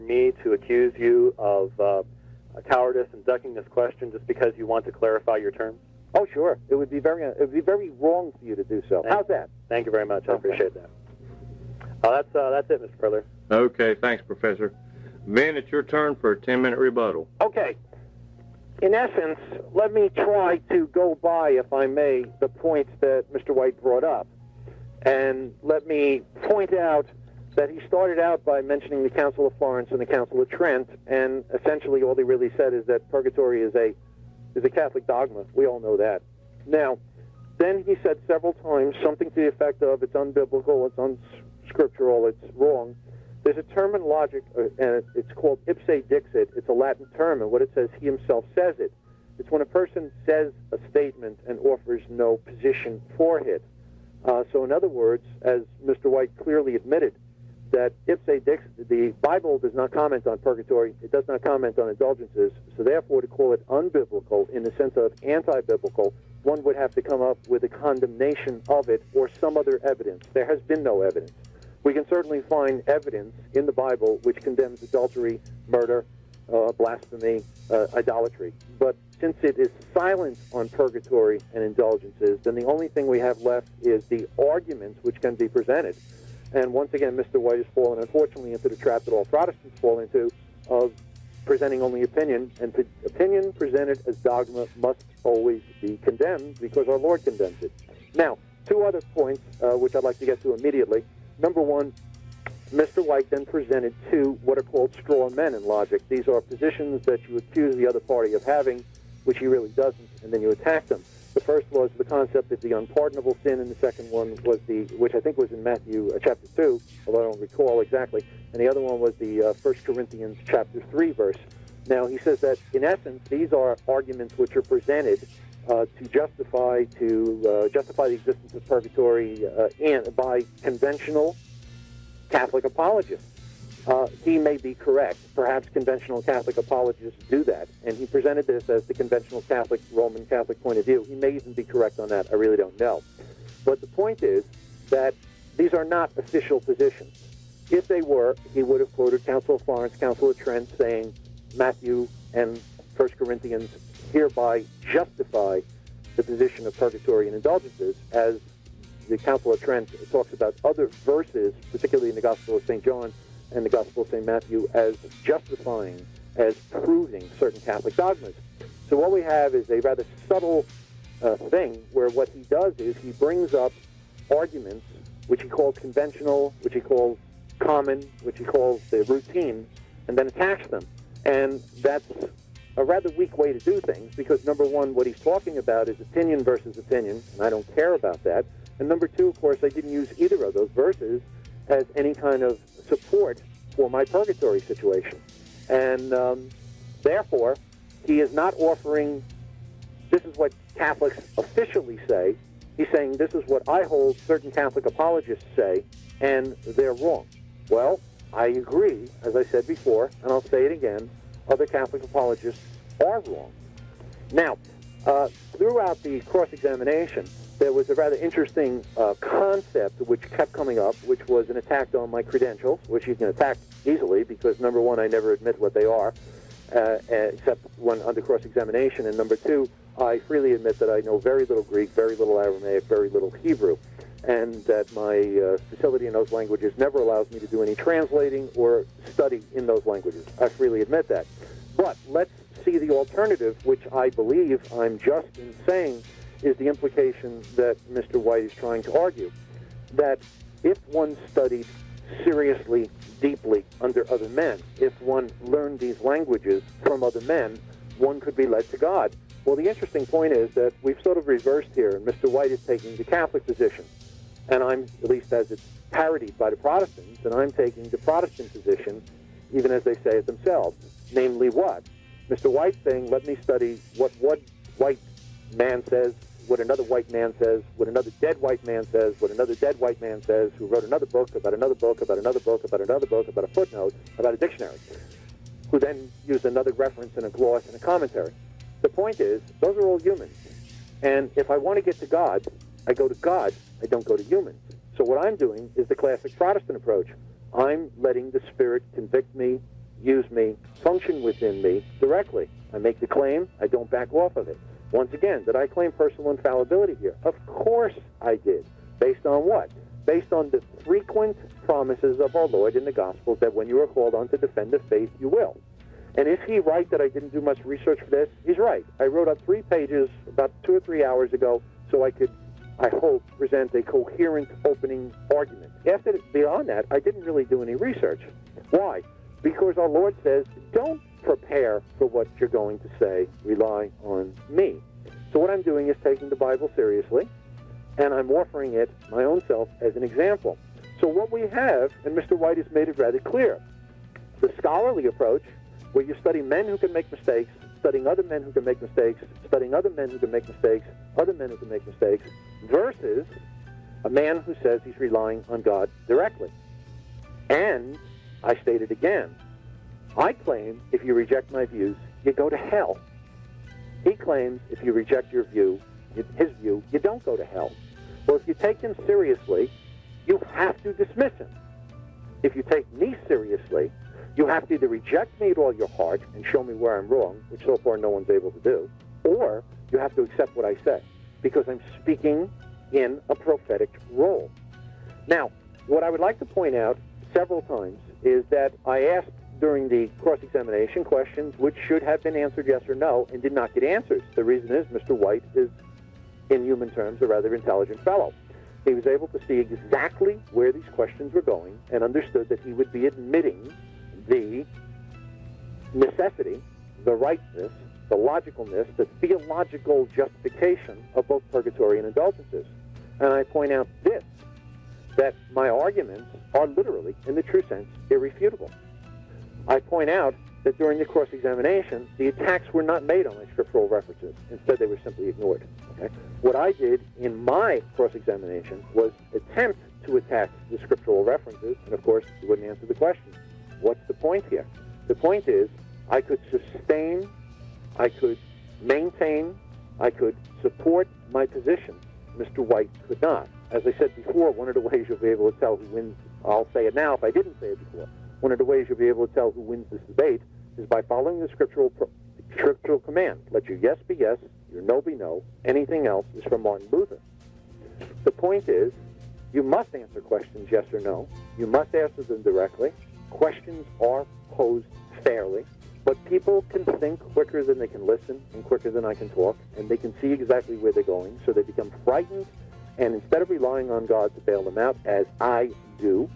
Me to accuse you of cowardice and ducking this question just because you want to clarify your terms? Oh, sure. It would be very wrong for you to do so. How's that? Thank you very much. I appreciate that. That's it, Mr. Furler. Okay, thanks, Professor. Vin, it's your turn for a 10-minute rebuttal. Okay. In essence, let me try to go by, if I may, the points that Mr. White brought up. And let me point out that he started out by mentioning the Council of Florence and the Council of Trent, and essentially all he really said is that purgatory is a Catholic dogma. We all know that. Now, then he said several times something to the effect of it's unbiblical, it's unscriptural, it's wrong. There's a term in logic, and it's called ipse dixit. It's a Latin term, and what it says, he himself says it. It's when a person says a statement and offers no position for it. So in other words, as Mr. White clearly admitted, that ipse dixit, the Bible does not comment on purgatory, it does not comment on indulgences, so therefore to call it unbiblical in the sense of anti-biblical, one would have to come up with a condemnation of it or some other evidence. There has been no evidence. We can certainly find evidence in the Bible which condemns adultery, murder, blasphemy, idolatry. But since it is silent on purgatory and indulgences, then the only thing we have left is the arguments which can be presented. And once again, Mr. White has fallen, unfortunately, into the trap that all Protestants fall into of presenting only opinion, and opinion presented as dogma must always be condemned because our Lord condemns it. Now, two other points which I'd like to get to immediately. Number one, Mr. White then presented two what are called straw men in logic. These are positions that you accuse the other party of having, which he really doesn't, and then you attack them. The first was the concept of the unpardonable sin, and the second one was which I think was in Matthew chapter 2, although I don't recall exactly, and the other one was the 1 Corinthians chapter 3 verse. Now, he says that, in essence, these are arguments which are presented to justify the existence of purgatory and by conventional Catholic apologists. He may be correct. Perhaps conventional Catholic apologists do that, and he presented this as the conventional Catholic, Roman Catholic point of view. He may even be correct on that. I really don't know. But the point is that these are not official positions. If they were, he would have quoted Council of Florence, Council of Trent, saying Matthew and 1 Corinthians hereby justify the position of purgatory and indulgences, as the Council of Trent talks about other verses, particularly in the Gospel of St. John and the Gospel of St. Matthew, as justifying, as proving certain Catholic dogmas. So what we have is a rather subtle thing where what he does is he brings up arguments which he calls conventional, which he calls common, which he calls the routine, and then attacks them. And that's a rather weak way to do things because, number one, what he's talking about is opinion versus opinion, and I don't care about that. And number two, of course, I didn't use either of those verses as any kind of support for my purgatory situation. And therefore, he is not offering, this is what Catholics officially say. He's saying this is what I hold certain Catholic apologists say, and they're wrong. Well, I agree, as I said before, and I'll say it again, other Catholic apologists are wrong. Now, throughout the cross-examination, there was a rather interesting concept which kept coming up, which was an attack on my credentials, which you can attack easily because, number one, I never admit what they are, except when under cross-examination, and number two, I freely admit that I know very little Greek, very little Aramaic, very little Hebrew, and that my facility in those languages never allows me to do any translating or study in those languages. I freely admit that. But let's see the alternative, which I believe I'm just in saying is the implication that Mr. White is trying to argue, that if one studied seriously, deeply under other men, if one learned these languages from other men, one could be led to God. Well, the interesting point is that we've sort of reversed here, and Mr. White is taking the Catholic position, and I'm, at least as it's parodied by the Protestants, and I'm taking the Protestant position, even as they say it themselves. Namely what? Mr. White's saying, let me study what one white man says, what another white man says, what another dead white man says, what another dead white man says, who wrote another book about another book about another book about another book about a footnote about a dictionary, who then used another reference and a gloss and a commentary. The point is, those are all humans. And if I want to get to God, I go to God, I don't go to humans. So what I'm doing is the classic Protestant approach. I'm letting the Spirit convict me use me, function within me directly. I make the claim, I don't back off of it. Once again, did I claim personal infallibility here? Of course I did. Based on what? Based on the frequent promises of our Lord in the Gospels that when you are called on to defend the faith, you will. And is he right that I didn't do much research for this? He's right. I wrote up 3 pages about 2 or 3 hours ago so I could, I hope, present a coherent opening argument. Beyond that, I didn't really do any research. Why? Because our Lord says, don't prepare for what you're going to say. Rely on me. So what I'm doing is taking the Bible seriously, and I'm offering it, my own self, as an example. So what we have, and Mr. White has made it rather clear, the scholarly approach, where you study men who can make mistakes, studying other men who can make mistakes, studying other men who can make mistakes, other men who can make mistakes, versus a man who says he's relying on God directly. And I state it again. I claim if you reject my views, you go to hell. He claims if you reject your view, his view, you don't go to hell. Well, if you take him seriously, you have to dismiss him. If you take me seriously, you have to either reject me with all your heart and show me where I'm wrong, which so far no one's able to do, or you have to accept what I say, because I'm speaking in a prophetic role. Now, what I would like to point out several times is that I asked during the cross-examination questions which should have been answered yes or no and did not get answers. The reason is Mr. White is, in human terms, a rather intelligent fellow. He was able to see exactly where these questions were going and understood that he would be admitting the necessity, the rightness, the logicalness, the theological justification of both purgatory and indulgences. And I point out this, that my arguments are literally, in the true sense, irrefutable. I point out that during the cross-examination, the attacks were not made on my scriptural references. Instead, they were simply ignored. Okay? What I did in my cross-examination was attempt to attack the scriptural references, and of course, he wouldn't answer the question. What's the point here? The point is, I could sustain, I could maintain, I could support my position. Mr. White could not. As I said before, one of the ways you'll be able to tell who wins, I'll say it now if I didn't say it before, one of the ways you'll be able to tell who wins this debate is by following the scriptural command. Let your yes be yes, your no be no. Anything else is from Martin Luther. The point is, you must answer questions yes or no. You must answer them directly. Questions are posed fairly, but people can think quicker than they can listen and quicker than I can talk, and they can see exactly where they're going, so they become frightened, and instead of relying on God to bail them out, as I do,